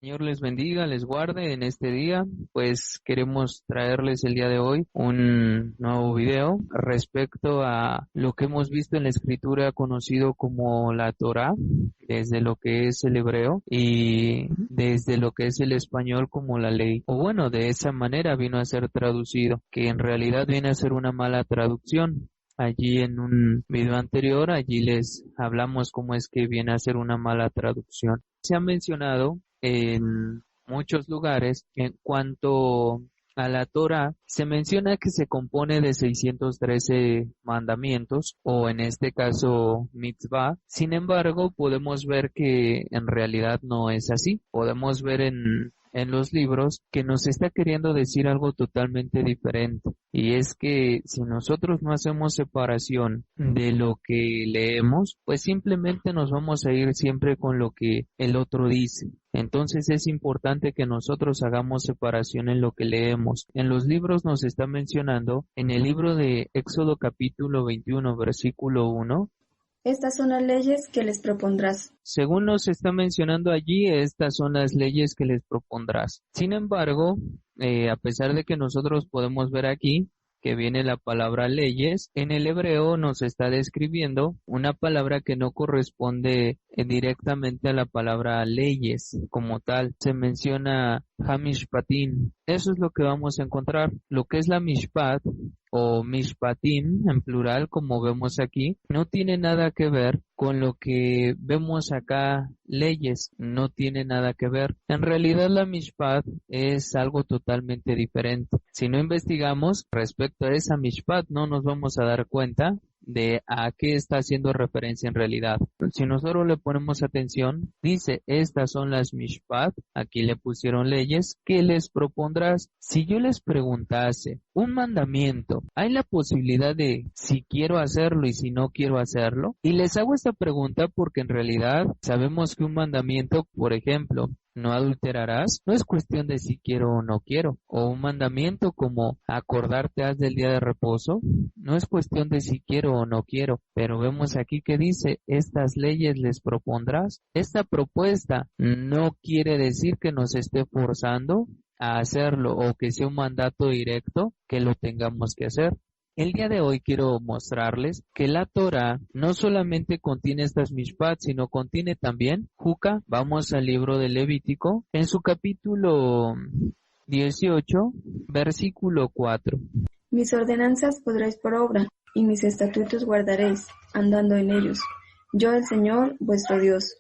Señor les bendiga, les guarde en este día. Pues queremos traerles el día de hoy un nuevo video respecto a lo que hemos visto en la escritura conocido como la Torá, desde lo que es el hebreo y desde lo que es el español como la ley. O bueno, de esa manera vino a ser traducido, que en realidad viene a ser una mala traducción. Allí en un video anterior, allí les hablamos cómo es que viene a ser una mala traducción. Se ha mencionado en muchos lugares en cuanto a la Torá, se menciona que se compone de 613 mandamientos o en este caso mitzvah. Sin embargo, podemos ver que en realidad no es así. Podemos ver en los libros que nos está queriendo decir algo totalmente diferente. Y es que si nosotros no hacemos separación de lo que leemos, pues simplemente nos vamos a ir siempre con lo que el otro dice. Entonces es importante que nosotros hagamos separación en lo que leemos. En los libros nos está mencionando, en el libro de Éxodo capítulo 21, versículo 1, estas son las leyes que les propondrás. según nos está mencionando allí, estas son las leyes que les propondrás. Sin embargo, a pesar de que nosotros podemos ver aquí que viene la palabra leyes, en el hebreo nos está describiendo una palabra que no corresponde directamente a la palabra leyes como tal. Se menciona hamishpatim. Eso es lo que vamos a encontrar. Lo que es la mishpat o mishpatim en plural, como vemos aquí, no tiene nada que ver con lo que vemos acá, leyes, no tiene nada que ver. En realidad la mishpat es algo totalmente diferente. Si no investigamos respecto a esa mishpat, no nos vamos a dar cuenta de a qué está haciendo referencia en realidad. Si nosotros le ponemos atención, dice, estas son las mishpat, aquí le pusieron leyes, ¿qué les propondrás? Si yo les preguntase, un mandamiento, ¿hay la posibilidad de si quiero hacerlo y si no quiero hacerlo? Y les hago esta pregunta porque en realidad sabemos que un mandamiento, por ejemplo, no adulterarás, no es cuestión de si quiero o no quiero. O un mandamiento como acordarte haz del día de reposo, no es cuestión de si quiero o no quiero. Pero vemos aquí que dice, estas leyes les propondrás. Esta propuesta no quiere decir que nos esté forzando a hacerlo o que sea un mandato directo que lo tengamos que hacer. El día de hoy quiero mostrarles que la Torá no solamente contiene estas mishpat, sino contiene también Juca. Vamos al libro de Levítico, en su capítulo 18, versículo 4. Mis ordenanzas podréis por obra, y mis estatutos guardaréis, andando en ellos. Yo, el Señor, vuestro Dios.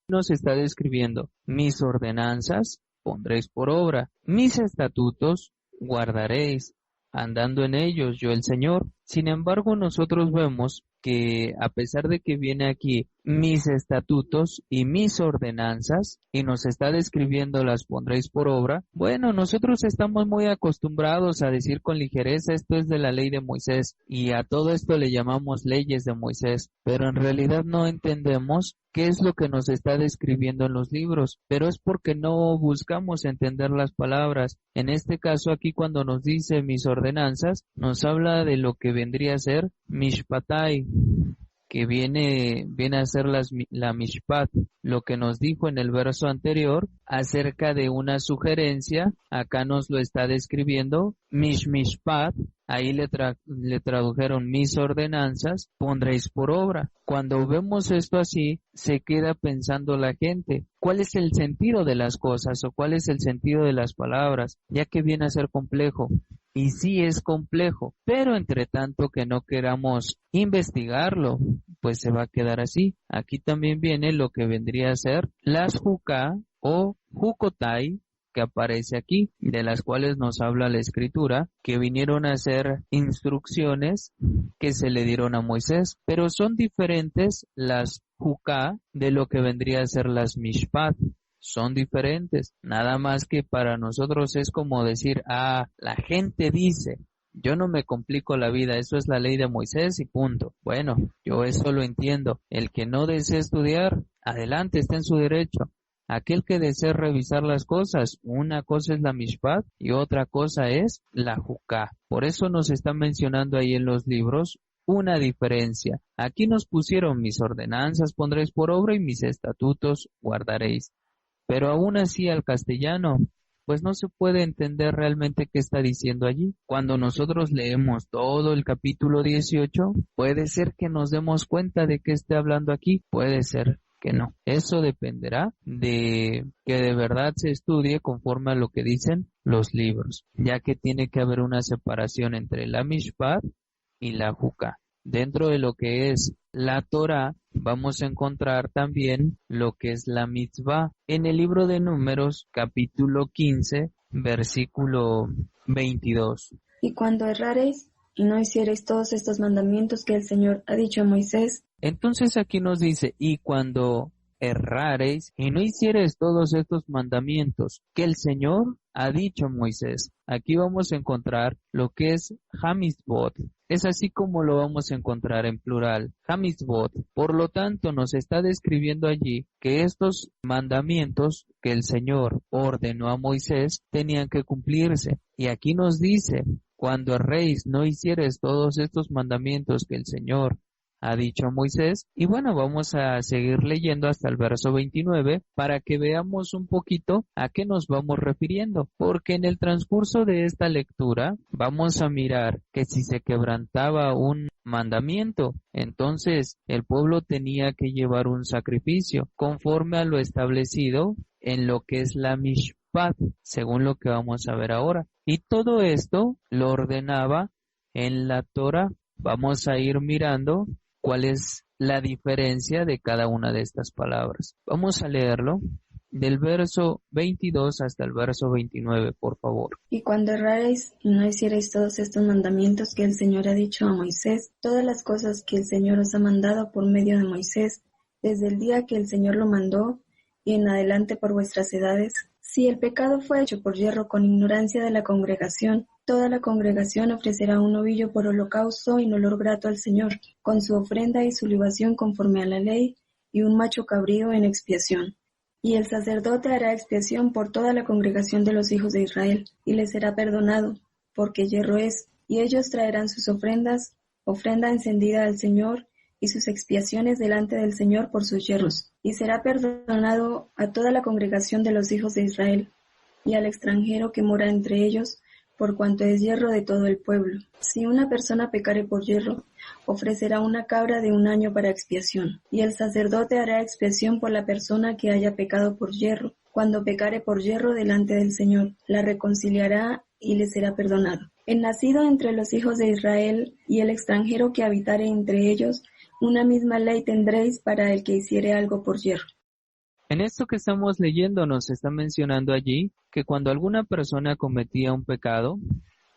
Nos está describiendo, mis ordenanzas pondréis por obra, mis estatutos guardaréis, andando en ellos, yo el Señor. Sin embargo, nosotros vemos que a pesar de que viene aquí mis estatutos y mis ordenanzas y nos está describiendo las pondréis por obra, bueno, nosotros estamos muy acostumbrados a decir con ligereza esto es de la ley de Moisés y a todo esto le llamamos leyes de Moisés, pero en realidad no entendemos qué es lo que nos está describiendo en los libros, pero es porque no buscamos entender las palabras. En este caso aquí cuando nos dice mis ordenanzas, nos habla de lo que vendría a ser mishpatai, que viene a ser la mishpat, lo que nos dijo en el verso anterior acerca de una sugerencia, acá nos lo está describiendo, mishpat, ahí le tradujeron mis ordenanzas, pondréis por obra. Cuando vemos esto así, se queda pensando la gente, ¿cuál es el sentido de las cosas o cuál es el sentido de las palabras? Ya que viene a ser complejo. Y sí es complejo, pero entre tanto que no queramos investigarlo, pues se va a quedar así. Aquí también viene lo que vendría a ser las juca o jucotai, que aparece aquí, de las cuales nos habla la escritura, que vinieron a ser instrucciones que se le dieron a Moisés, pero son diferentes las juca de lo que vendría a ser las mishpat. Son diferentes, nada más que para nosotros es como decir, la gente dice, yo no me complico la vida, eso es la ley de Moisés y punto. Bueno, yo eso lo entiendo. El que no desea estudiar, adelante, está en su derecho. Aquel que desea revisar las cosas, una cosa es la mishpat y otra cosa es la juká. Por eso nos está mencionando ahí en los libros una diferencia. Aquí nos pusieron mis ordenanzas pondréis por obra y mis estatutos guardaréis. pero aún así al castellano pues no se puede entender realmente qué está diciendo allí. Cuando nosotros leemos todo el capítulo 18, puede ser que nos demos cuenta de qué está hablando aquí, puede ser que no. Eso dependerá de que de verdad se estudie conforme a lo que dicen los libros, ya que tiene que haber una separación entre la Mishpat y la Jukah. Dentro de lo que es la Torah, vamos a encontrar también lo que es la mitzvah. En el libro de Números, capítulo 15, versículo 22. Y cuando errareis y no hiciereis todos estos mandamientos que el Señor ha dicho a Moisés. Entonces aquí nos dice, y cuando errareis y no hiciereis todos estos mandamientos que el Señor ha dicho a Moisés. Aquí vamos a encontrar lo que es Hamizbot. Es así como lo vamos a encontrar en plural, Hamizbot. Por lo tanto, nos está describiendo allí que estos mandamientos que el Señor ordenó a Moisés tenían que cumplirse. Y aquí nos dice, cuando erréis no hiciereis todos estos mandamientos que el Señor ha dicho a Moisés. Y bueno, vamos a seguir leyendo hasta el verso 29 para que veamos un poquito a qué nos vamos refiriendo, porque en el transcurso de esta lectura vamos a mirar que si se quebrantaba un mandamiento, entonces el pueblo tenía que llevar un sacrificio conforme a lo establecido en lo que es la Mishpat, según lo que vamos a ver ahora. Y todo esto lo ordenaba en la Torah. Vamos a ir mirando cuál es la diferencia de cada una de estas palabras. Vamos a leerlo del verso 22 hasta el verso 29, por favor. Y cuando errareis y no hiciereis todos estos mandamientos que el Señor ha dicho a Moisés, todas las cosas que el Señor os ha mandado por medio de Moisés, desde el día que el Señor lo mandó y en adelante por vuestras edades, si el pecado fue hecho por yerro con ignorancia de la congregación, toda la congregación ofrecerá un novillo por holocausto en olor grato al Señor, con su ofrenda y su libación conforme a la ley, y un macho cabrío en expiación. Y el sacerdote hará expiación por toda la congregación de los hijos de Israel, y les será perdonado, porque yerro es, y ellos traerán sus ofrendas, ofrenda encendida al Señor, y sus expiaciones delante del Señor por sus yerros. Y será perdonado a toda la congregación de los hijos de Israel, y al extranjero que mora entre ellos, por cuanto es yerro de todo el pueblo. Si una persona pecare por yerro, ofrecerá una cabra de un año para expiación, y el sacerdote hará expiación por la persona que haya pecado por yerro. Cuando pecare por yerro delante del Señor, la reconciliará y le será perdonado. El nacido entre los hijos de Israel y el extranjero que habitare entre ellos, una misma ley tendréis para el que hiciere algo por yerro. En esto que estamos leyendo nos está mencionando allí que cuando alguna persona cometía un pecado,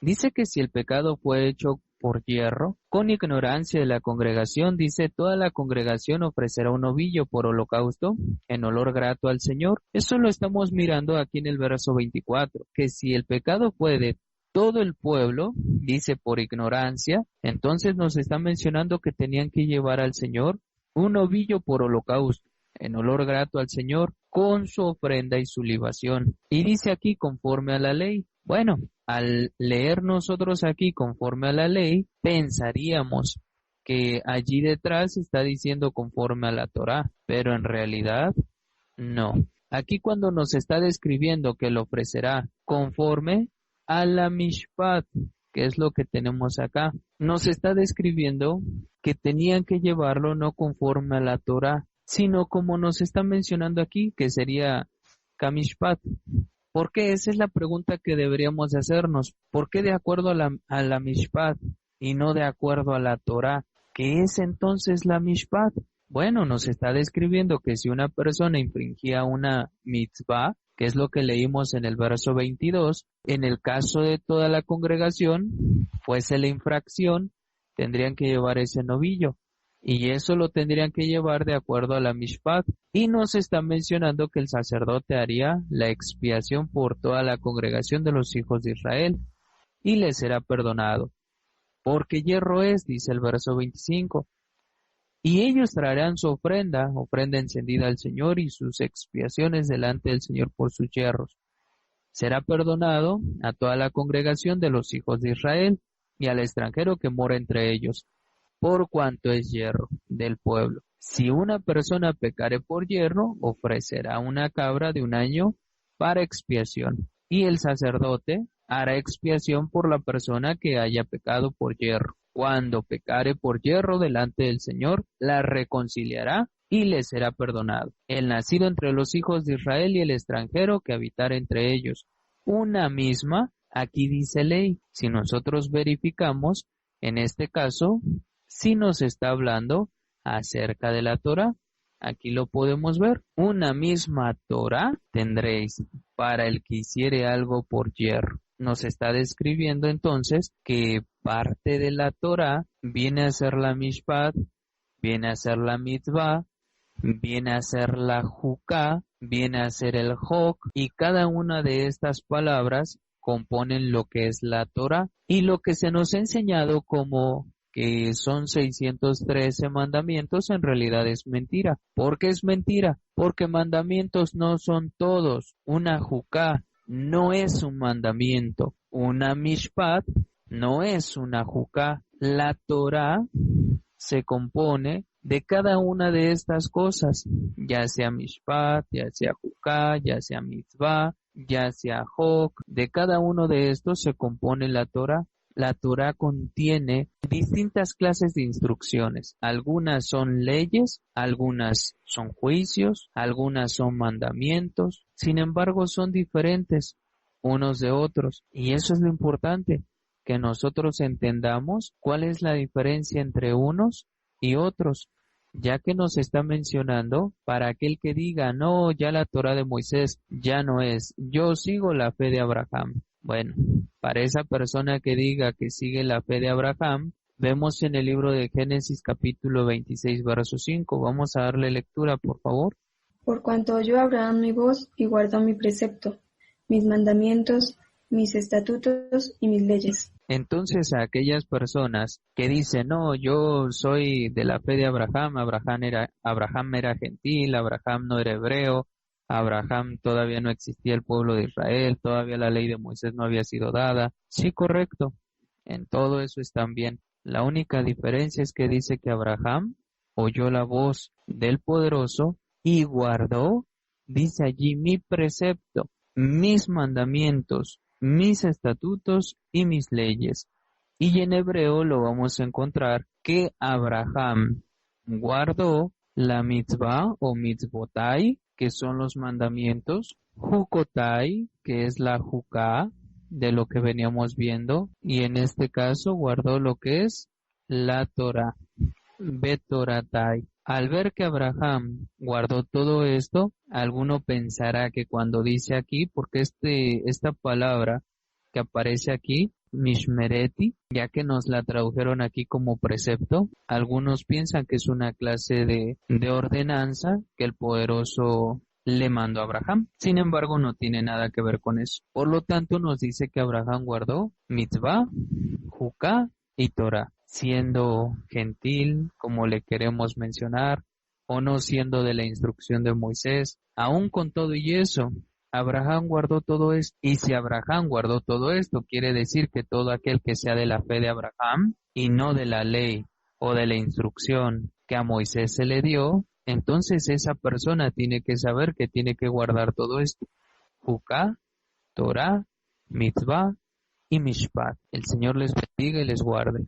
dice que si el pecado fue hecho por yerro, con ignorancia de la congregación, dice toda la congregación ofrecerá un novillo por holocausto en olor grato al Señor. Eso lo estamos mirando aquí en el verso 24, que si el pecado fue de todo el pueblo, dice por ignorancia, entonces nos está mencionando que tenían que llevar al Señor un novillo por holocausto en olor grato al Señor, con su ofrenda y su libación. Y dice aquí conforme a la ley. Bueno, al leer nosotros aquí conforme a la ley, pensaríamos que allí detrás está diciendo conforme a la Torá, pero en realidad no. Aquí cuando nos está describiendo que lo ofrecerá conforme a la Mishpat, que es lo que tenemos acá, nos está describiendo que tenían que llevarlo no conforme a la Torá, sino como nos está mencionando aquí, que sería Kamishpat. ¿Por qué? Esa es la pregunta que deberíamos de hacernos. ¿Por qué de acuerdo a la Mishpat y no de acuerdo a la Torah? ¿Qué es entonces la Mishpat? Bueno, nos está describiendo que si una persona infringía una mitzvah, que es lo que leímos en el verso 22, en el caso de toda la congregación, fuese la infracción, tendrían que llevar ese novillo. Y eso lo tendrían que llevar de acuerdo a la Mishpat. Y nos está mencionando que el sacerdote haría la expiación por toda la congregación de los hijos de Israel y les será perdonado. Porque yerro es, dice el verso 25. Y ellos traerán su ofrenda encendida al Señor y sus expiaciones delante del Señor por sus yerros. Será perdonado a toda la congregación de los hijos de Israel y al extranjero que mora entre ellos, por cuanto es yerro del pueblo. Si una persona pecare por yerro, ofrecerá una cabra de un año para expiación, y el sacerdote hará expiación por la persona que haya pecado por yerro. Cuando pecare por yerro delante del Señor, la reconciliará y le será perdonado. El nacido entre los hijos de Israel y el extranjero que habitare entre ellos. Una misma, aquí dice ley. Si nosotros verificamos, en este caso, si nos está hablando acerca de la Torá. Aquí lo podemos ver. Una misma Torá tendréis para el que hiciere algo por yerro. Nos está describiendo entonces que parte de la Torá viene a ser la Mishpat, viene a ser la Mitzvah, viene a ser la Juká, viene a ser el Jok, y cada una de estas palabras componen lo que es la Torá y lo que se nos ha enseñado como que son 613 mandamientos, en realidad es mentira. ¿Por qué es mentira? Porque mandamientos no son todos. Una juká no es un mandamiento. Una mishpat no es una juká. La Torá se compone de cada una de estas cosas, ya sea mishpat, ya sea juká, ya sea mitzvah, ya sea jok. De cada uno de estos se compone la Torá. La Torá contiene distintas clases de instrucciones. Algunas son leyes, algunas son juicios, algunas son mandamientos. Sin embargo, son diferentes unos de otros. Y eso es lo importante, que nosotros entendamos cuál es la diferencia entre unos y otros, ya que nos está mencionando para aquel que diga, no, ya la Torá de Moisés ya no es, yo sigo la fe de Abraham. Bueno, para esa persona que diga que sigue la fe de Abraham, vemos en el libro de Génesis capítulo 26, verso 5. Vamos a darle lectura, por favor. Por cuanto oyó Abraham mi voz y guardó mi precepto, mis mandamientos, mis estatutos y mis leyes. Entonces a aquellas personas que dicen, no, yo soy de la fe de Abraham, Abraham era gentil, Abraham no era hebreo, Abraham todavía no existía el pueblo de Israel, todavía la ley de Moisés no había sido dada. Sí, correcto, en todo eso están bien. La única diferencia es que dice que Abraham oyó la voz del Poderoso y guardó, dice allí, mi precepto, mis mandamientos, mis estatutos y mis leyes. Y en hebreo lo vamos a encontrar que Abraham guardó la mitzvah o mitzvotai, que son los mandamientos, jukotai, que es la juká, de lo que veníamos viendo, y en este caso guardó lo que es la Torah, betoratai. Al ver que Abraham guardó todo esto, alguno pensará que cuando dice aquí, porque esta palabra que aparece aquí, mishmereti, ya que nos la tradujeron aquí como precepto, algunos piensan que es una clase de ordenanza que el Poderoso le mandó a Abraham. Sin embargo, no tiene nada que ver con eso. Por lo tanto, nos dice que Abraham guardó mitzvah, juká y Torah, siendo gentil, como le queremos mencionar, o no siendo de la instrucción de Moisés. Aún con todo y eso, Abraham guardó todo esto. Y si Abraham guardó todo esto, quiere decir que todo aquel que sea de la fe de Abraham y no de la ley o de la instrucción que a Moisés se le dio, entonces esa persona tiene que saber que tiene que guardar todo esto. Juká, Torah, mitzvah y mishpat. El Señor les bendiga y les guarde.